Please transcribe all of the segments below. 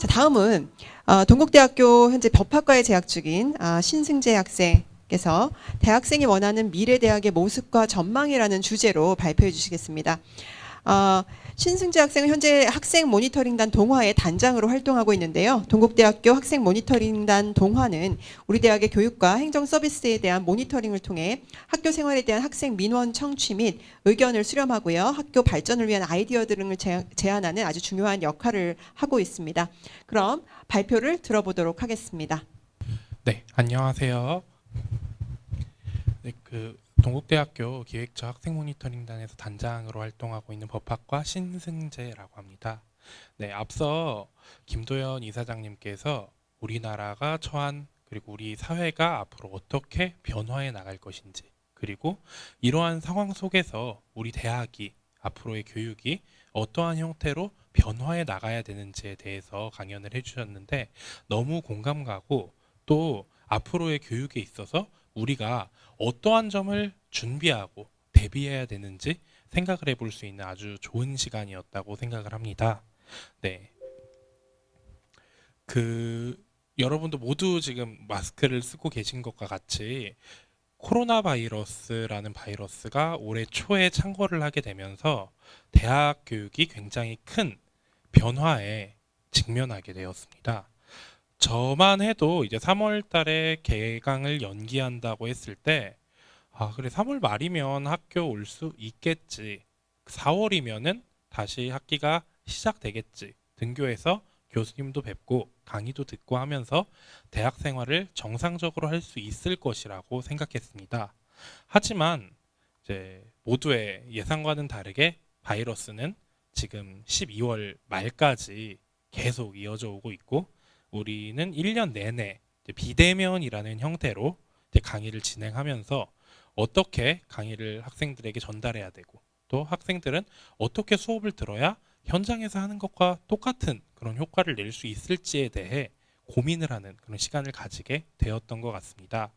자, 다음은 동국대학교 현재 법학과에 재학 중인 신승재 학생께서 대학생이 원하는 미래 대학의 모습과 전망이라는 주제로 발표해 주시겠습니다. 신승재 학생은 현재 학생 모니터링단 동화의 단장으로 활동하고 있는데요. 동국대학교 학생 모니터링단 동화는 우리 대학의 교육과 행정 서비스에 대한 모니터링을 통해 학교 생활에 대한 학생 민원 청취 및 의견을 수렴하고요. 학교 발전을 위한 아이디어 등을 제안하는 아주 중요한 역할을 하고 있습니다. 그럼 발표를 들어보도록 하겠습니다. 네, 안녕하세요. 네, 동국대학교 기획처 학생 모니터링단에서 단장으로 활동하고 있는 법학과 신승재라고 합니다. 네, 앞서 김도연 이사장님께서 우리나라가 처한 그리고 우리 사회가 앞으로 어떻게 변화해 나갈 것인지, 그리고 이러한 상황 속에서 우리 대학이 앞으로의 교육이 어떠한 형태로 변화해 나가야 되는지에 대해서 강연을 해주셨는데 너무 공감 가고, 또 앞으로의 교육에 있어서 우리가 어떠한 점을 준비하고 대비해야 되는지 생각을 해볼 수 있는 아주 좋은 시간이었다고 생각을 합니다. 네. 여러분도 모두 지금 마스크를 쓰고 계신 것과 같이 코로나 바이러스라는 바이러스가 올해 초에 창궐을 하게 되면서 대학 교육이 굉장히 큰 변화에 직면하게 되었습니다. 저만 해도 이제 3월 달에 개강을 연기한다고 했을 때, 그래, 3월 말이면 학교 올 수 있겠지. 4월이면은 다시 학기가 시작되겠지. 등교해서 교수님도 뵙고 강의도 듣고 하면서 대학 생활을 정상적으로 할 수 있을 것이라고 생각했습니다. 하지만 이제 모두의 예상과는 다르게 바이러스는 지금 12월 말까지 계속 이어져 오고 있고, 우리는 1년 내내 비대면이라는 형태로 강의를 진행하면서 어떻게 강의를 학생들에게 전달해야 되고, 또 학생들은 어떻게 수업을 들어야 현장에서 하는 것과 똑같은 그런 효과를 낼 수 있을지에 대해 고민을 하는 그런 시간을 가지게 되었던 것 같습니다.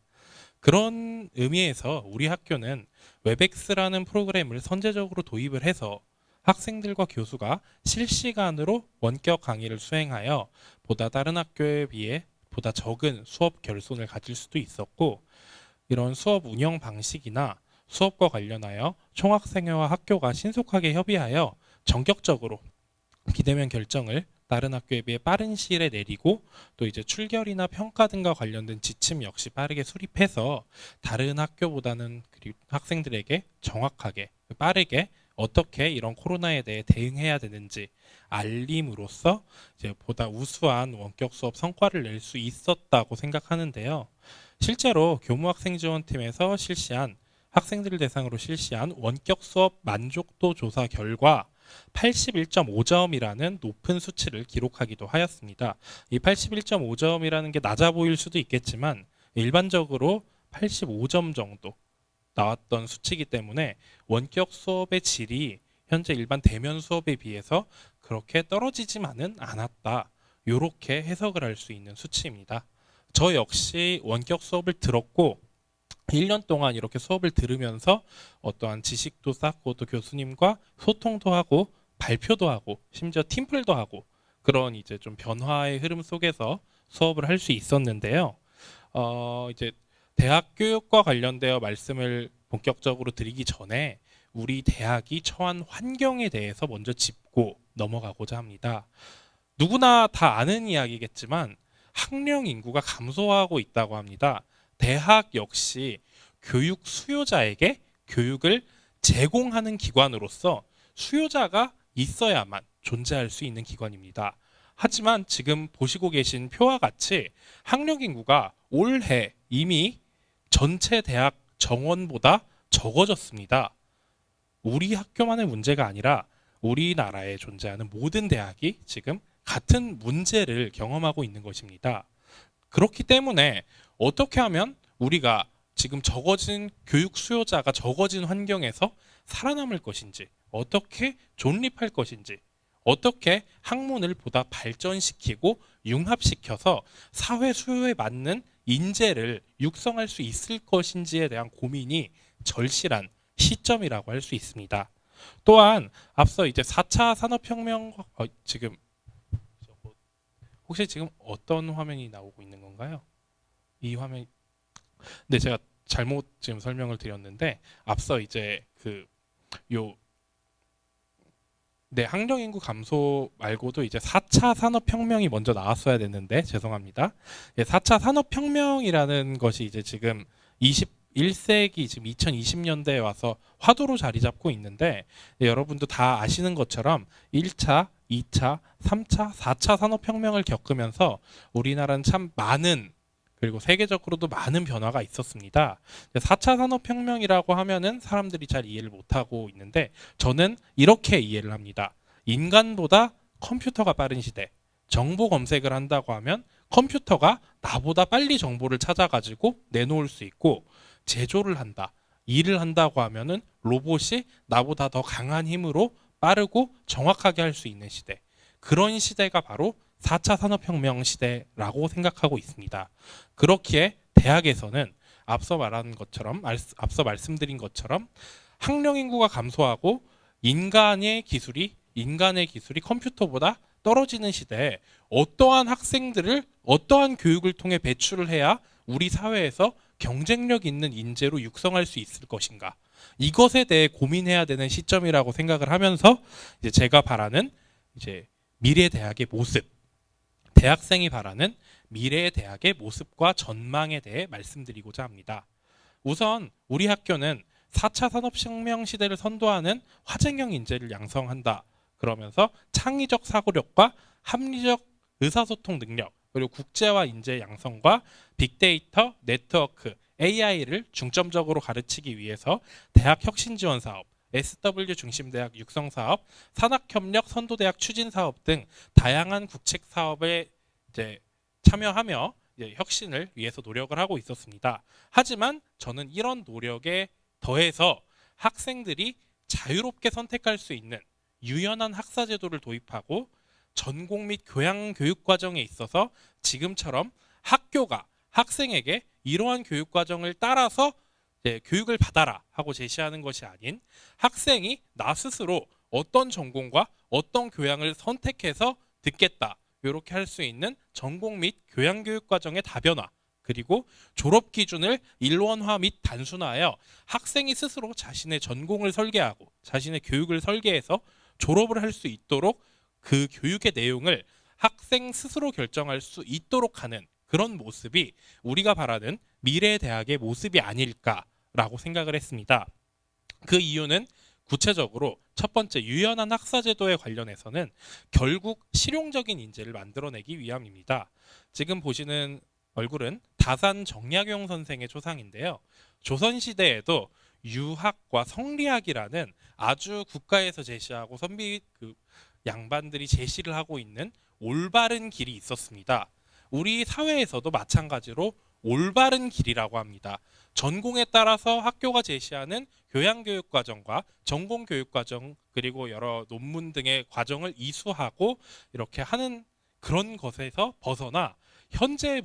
그런 의미에서 우리 학교는 웹엑스라는 프로그램을 선제적으로 도입을 해서 학생들과 교수가 실시간으로 원격 강의를 수행하여 보다 다른 학교에 비해 보다 적은 수업 결손을 가질 수도 있었고, 이런 수업 운영 방식이나 수업과 관련하여 총학생회와 학교가 신속하게 협의하여 전격적으로 비대면 결정을 다른 학교에 비해 빠른 시일에 내리고, 또 이제 출결이나 평가 등과 관련된 지침 역시 빠르게 수립해서 다른 학교보다는 그리고 학생들에게 정확하게 빠르게 어떻게 이런 코로나에 대해 대응해야 되는지 알림으로써 이제 보다 우수한 원격 수업 성과를 낼 수 있었다고 생각하는데요. 실제로 교무학생지원팀에서 학생들을 대상으로 실시한 원격 수업 만족도 조사 결과 81.5점이라는 높은 수치를 기록하기도 하였습니다. 이 81.5점이라는 게 낮아 보일 수도 있겠지만 일반적으로 85점 정도 나왔던 수치이기 때문에 원격 수업의 질이 현재 일반 대면 수업에 비해서 그렇게 떨어지지만은 않았다. 이렇게 해석을 할 수 있는 수치입니다. 저 역시 원격 수업을 들었고 1년 동안 이렇게 수업을 들으면서 어떠한 지식도 쌓고, 또 교수님과 소통도 하고 발표도 하고 심지어 팀플도 하고 그런 이제 좀 변화의 흐름 속에서 수업을 할 수 있었는데요. 이제 대학 교육과 관련되어 말씀을 본격적으로 드리기 전에 우리 대학이 처한 환경에 대해서 먼저 짚고 넘어가고자 합니다. 누구나 다 아는 이야기겠지만 학령 인구가 감소하고 있다고 합니다. 대학 역시 교육 수요자에게 교육을 제공하는 기관으로서 수요자가 있어야만 존재할 수 있는 기관입니다. 하지만 지금 보시고 계신 표와 같이 학령 인구가 올해 이미 전체 대학 정원보다 적어졌습니다. 우리 학교만의 문제가 아니라 우리나라에 존재하는 모든 대학이 지금 같은 문제를 경험하고 있는 것입니다. 그렇기 때문에 어떻게 하면 우리가 지금 적어진 교육 수요자가 적어진 환경에서 살아남을 것인지, 어떻게 존립할 것인지, 어떻게 학문을 보다 발전시키고 융합시켜서 사회 수요에 맞는 인재를 육성할 수 있을 것인지에 대한 고민이 절실한 시점이라고 할 수 있습니다. 또한 앞서 이제 4차 산업혁명 지금 혹시 지금 어떤 화면이 나오고 있는 건가요? 이 화면. 네, 제가 잘못 지금 설명을 드렸는데 앞서 이제 요 네, 학령 인구 감소 말고도 이제 4차 산업혁명이 먼저 나왔어야 됐는데 죄송합니다. 예, 4차 산업혁명이라는 것이 이제 지금 21세기 지금 2020년대에 와서 화두로 자리 잡고 있는데 예, 여러분도 다 아시는 것처럼 1차, 2차, 3차, 4차 산업혁명을 겪으면서 우리나라는 참 많은 그리고 세계적으로도 많은 변화가 있었습니다. 4차 산업혁명이라고 하면은 사람들이 잘 이해를 못하고 있는데 저는 이렇게 이해를 합니다. 인간보다 컴퓨터가 빠른 시대. 정보 검색을 한다고 하면 컴퓨터가 나보다 빨리 정보를 찾아가지고 내놓을 수 있고 제조를 한다. 일을 한다고 하면은 로봇이 나보다 더 강한 힘으로 빠르고 정확하게 할 수 있는 시대. 그런 시대가 바로 4차 산업혁명 시대라고 생각하고 있습니다. 그렇기에 대학에서는 앞서 말씀드린 것처럼 학령 인구가 감소하고 인간의 기술이 컴퓨터보다 떨어지는 시대에 어떠한 교육을 통해 배출을 해야 우리 사회에서 경쟁력 있는 인재로 육성할 수 있을 것인가? 이것에 대해 고민해야 되는 시점이라고 생각을 하면서 이제 제가 바라는 이제 미래 대학의 모습, 대학생이 바라는 미래의 대학의 모습과 전망에 대해 말씀드리고자 합니다. 우선 우리 학교는 4차 산업혁명 시대를 선도하는 화쟁형 인재를 양성한다. 그러면서 창의적 사고력과 합리적 의사소통 능력, 그리고 국제화 인재 양성과 빅데이터, 네트워크, AI를 중점적으로 가르치기 위해서 대학 혁신 지원 사업, SW 중심 대학 육성 사업, 산학협력 선도대학 추진 사업 등 다양한 국책 사업에 이제 참여하며 이제 혁신을 위해서 노력을 하고 있었습니다. 하지만 저는 이런 노력에 더해서 학생들이 자유롭게 선택할 수 있는 유연한 학사 제도를 도입하고 전공 및 교양 교육 과정에 있어서 지금처럼 학교가 학생에게 이러한 교육 과정을 따라서 교육을 받아라 하고 제시하는 것이 아닌 학생이 나 스스로 어떤 전공과 어떤 교양을 선택해서 듣겠다. 이렇게 할 수 있는 전공 및 교양 교육 과정의 다변화, 그리고 졸업 기준을 일원화 및 단순화하여 학생이 스스로 자신의 전공을 설계하고 자신의 교육을 설계해서 졸업을 할 수 있도록 그 교육의 내용을 학생 스스로 결정할 수 있도록 하는 그런 모습이 우리가 바라는 미래의 대학의 모습이 아닐까라고 생각을 했습니다. 그 이유는 구체적으로 첫 번째 유연한 학사 제도에 관련해서는 결국 실용적인 인재를 만들어내기 위함입니다. 지금 보시는 얼굴은 다산 정약용 선생의 초상인데요. 조선시대에도 유학과 성리학이라는 아주 국가에서 제시하고 선비 양반들이 제시를 하고 있는 올바른 길이 있었습니다. 우리 사회에서도 마찬가지로 올바른 길이라고 합니다. 전공에 따라서 학교가 제시하는 교양교육과정과 전공교육과정 그리고 여러 논문 등의 과정을 이수하고 이렇게 하는 그런 것에서 벗어나 현재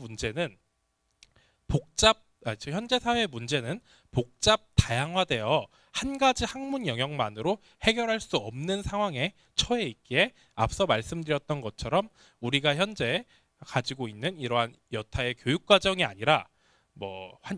사회의 문제는 복잡 다양화되어 한 가지 학문 영역만으로 해결할 수 없는 상황에 처해 있기에 앞서 말씀드렸던 것처럼 우리가 현재 가지고 있는 이러한 여타의 교육 과정이 아니라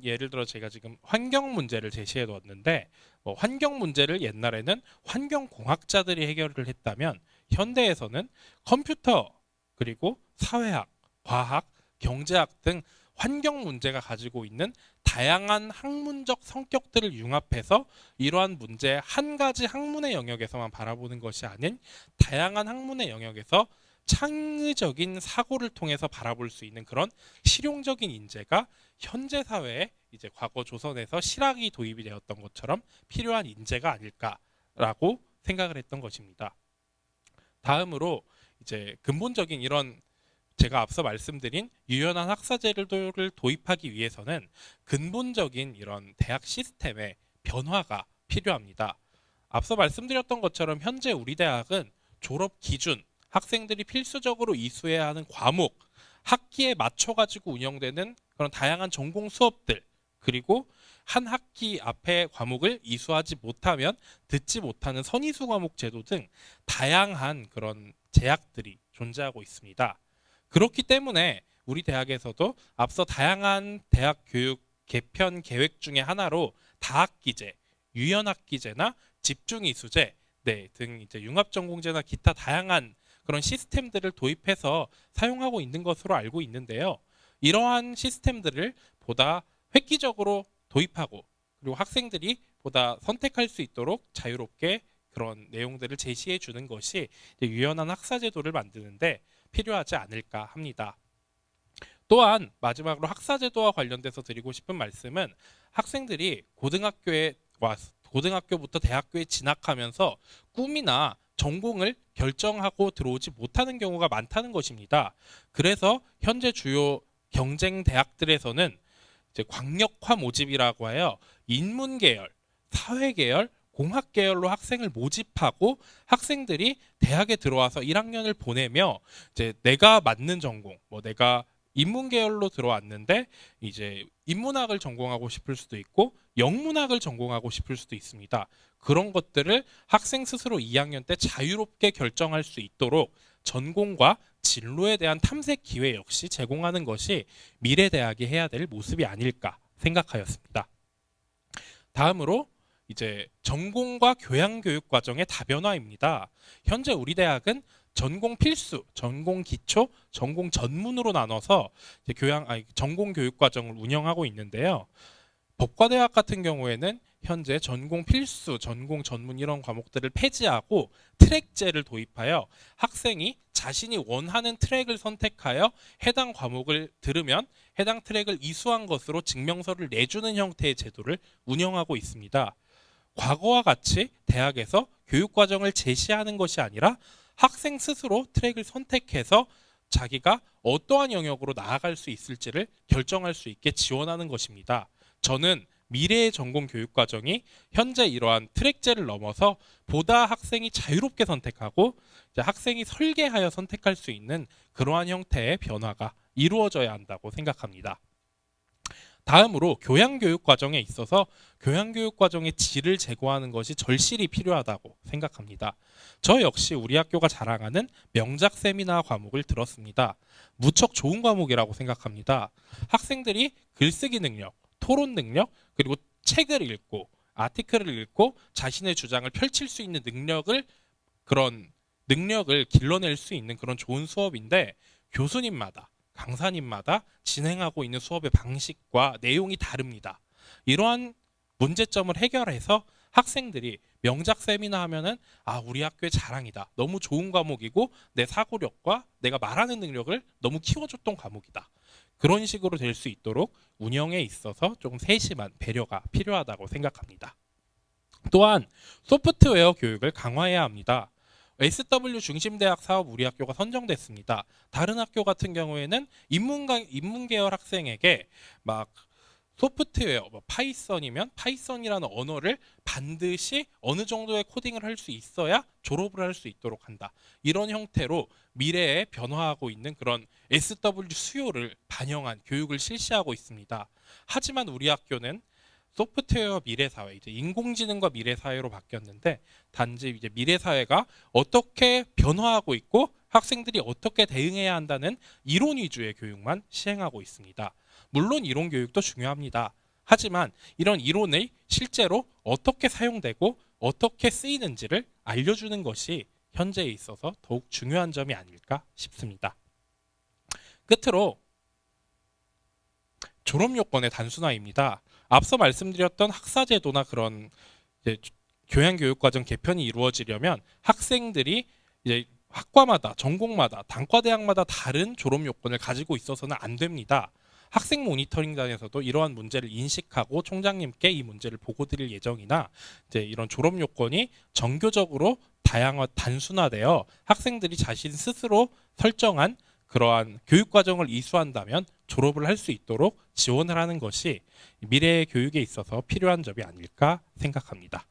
예를 들어 제가 지금 환경 문제를 제시해 두었는데 환경 문제를 옛날에는 환경공학자들이 해결을 했다면 현대에서는 컴퓨터 그리고 사회학, 과학, 경제학 등 환경 문제가 가지고 있는 다양한 학문적 성격들을 융합해서 이러한 문제 한 가지 학문의 영역에서만 바라보는 것이 아닌 다양한 학문의 영역에서 창의적인 사고를 통해서 바라볼 수 있는 그런 실용적인 인재가 현재 사회에 이제 과거 조선에서 실학이 도입이 되었던 것처럼 필요한 인재가 아닐까라고 생각을 했던 것입니다. 다음으로 이제 근본적인 이런 제가 앞서 말씀드린 유연한 학사 제도를 도입하기 위해서는 근본적인 이런 대학 시스템의 변화가 필요합니다. 앞서 말씀드렸던 것처럼 현재 우리 대학은 졸업 기준, 학생들이 필수적으로 이수해야 하는 과목, 학기에 맞춰가지고 운영되는 그런 다양한 전공 수업들, 그리고 한 학기 앞에 과목을 이수하지 못하면 듣지 못하는 선이수 과목 제도 등 다양한 그런 제약들이 존재하고 있습니다. 그렇기 때문에 우리 대학에서도 앞서 다양한 대학 교육 개편 계획 중에 하나로 다학기제, 유연학기제나 집중이수제 등 이제 융합전공제나 기타 다양한 그런 시스템들을 도입해서 사용하고 있는 것으로 알고 있는데요. 이러한 시스템들을 보다 획기적으로 도입하고 그리고 학생들이 보다 선택할 수 있도록 자유롭게 그런 내용들을 제시해 주는 것이 유연한 학사 제도를 만드는데 필요하지 않을까 합니다. 또한 마지막으로 학사 제도와 관련돼서 드리고 싶은 말씀은 학생들이 고등학교부터 대학교에 진학하면서 꿈이나 전공을 결정하고 들어오지 못하는 경우가 많다는 것입니다. 그래서 현재 주요 경쟁 대학들에서는 이제 광역화 모집이라고 하여 인문계열, 사회계열, 공학계열로 학생을 모집하고 학생들이 대학에 들어와서 1학년을 보내며 이제 내가 맞는 전공, 내가 인문계열로 들어왔는데 이제 인문학을 전공하고 싶을 수도 있고 영문학을 전공하고 싶을 수도 있습니다. 그런 것들을 학생 스스로 2학년 때 자유롭게 결정할 수 있도록 전공과 진로에 대한 탐색 기회 역시 제공하는 것이 미래 대학이 해야 될 모습이 아닐까 생각하였습니다. 다음으로 이제 전공과 교양 교육 과정의 다변화입니다. 현재 우리 대학은 전공 필수, 전공 기초, 전공 전문으로 나눠서 이제 전공 교육 과정을 운영하고 있는데요. 법과대학 같은 경우에는 현재 전공 필수, 전공 전문 이런 과목들을 폐지하고 트랙제를 도입하여 학생이 자신이 원하는 트랙을 선택하여 해당 과목을 들으면 해당 트랙을 이수한 것으로 증명서를 내주는 형태의 제도를 운영하고 있습니다. 과거와 같이 대학에서 교육과정을 제시하는 것이 아니라 학생 스스로 트랙을 선택해서 자기가 어떠한 영역으로 나아갈 수 있을지를 결정할 수 있게 지원하는 것입니다. 저는 미래의 전공 교육 과정이 현재 이러한 트랙제를 넘어서 보다 학생이 자유롭게 선택하고 이제 학생이 설계하여 선택할 수 있는 그러한 형태의 변화가 이루어져야 한다고 생각합니다. 다음으로 교양교육 과정에 있어서 교양교육 과정의 질을 제고하는 것이 절실히 필요하다고 생각합니다. 저 역시 우리 학교가 자랑하는 명작 세미나 과목을 들었습니다. 무척 좋은 과목이라고 생각합니다. 학생들이 글쓰기 능력, 토론 능력, 그리고 책을 읽고 아티클을 읽고 자신의 주장을 펼칠 수 있는 그런 능력을 길러낼 수 있는 그런 좋은 수업인데 교수님마다 강사님마다 진행하고 있는 수업의 방식과 내용이 다릅니다. 이러한 문제점을 해결해서 학생들이 명작 세미나 하면은 우리 학교의 자랑이다. 너무 좋은 과목이고 내 사고력과 내가 말하는 능력을 너무 키워줬던 과목이다. 그런 식으로 될 수 있도록 운영에 있어서 조금 세심한 배려가 필요하다고 생각합니다. 또한 소프트웨어 교육을 강화해야 합니다. SW 중심대학 사업 우리 학교가 선정됐습니다. 다른 학교 같은 경우에는 인문계열 학생에게 막 소프트웨어, 파이썬이면 파이썬이라는 언어를 반드시 어느 정도의 코딩을 할 수 있어야 졸업을 할 수 있도록 한다. 이런 형태로 미래에 변화하고 있는 그런 SW 수요를 반영한 교육을 실시하고 있습니다. 하지만 우리 학교는 소프트웨어 미래사회, 이제 인공지능과 미래사회로 바뀌었는데 단지 이제 미래사회가 어떻게 변화하고 있고 학생들이 어떻게 대응해야 한다는 이론 위주의 교육만 시행하고 있습니다. 물론 이론 교육도 중요합니다. 하지만 이런 이론이 실제로 어떻게 사용되고 어떻게 쓰이는지를 알려주는 것이 현재에 있어서 더욱 중요한 점이 아닐까 싶습니다. 끝으로 졸업 요건의 단순화입니다. 앞서 말씀드렸던 학사제도나 그런 이제 교양교육과정 개편이 이루어지려면 학생들이 이제 학과마다 전공마다 단과대학마다 다른 졸업 요건을 가지고 있어서는 안 됩니다. 학생 모니터링단에서도 이러한 문제를 인식하고 총장님께 이 문제를 보고드릴 예정이나 이제 이런 졸업 요건이 정교적으로 단순화되어 학생들이 자신 스스로 설정한 그러한 교육 과정을 이수한다면 졸업을 할 수 있도록 지원을 하는 것이 미래의 교육에 있어서 필요한 점이 아닐까 생각합니다.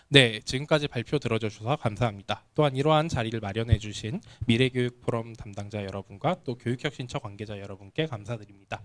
네, 지금까지 발표 들어주셔서 감사합니다. 또한 이러한 자리를 마련해 주신 미래교육 포럼 담당자 여러분과 또 교육혁신처 관계자 여러분께 감사드립니다.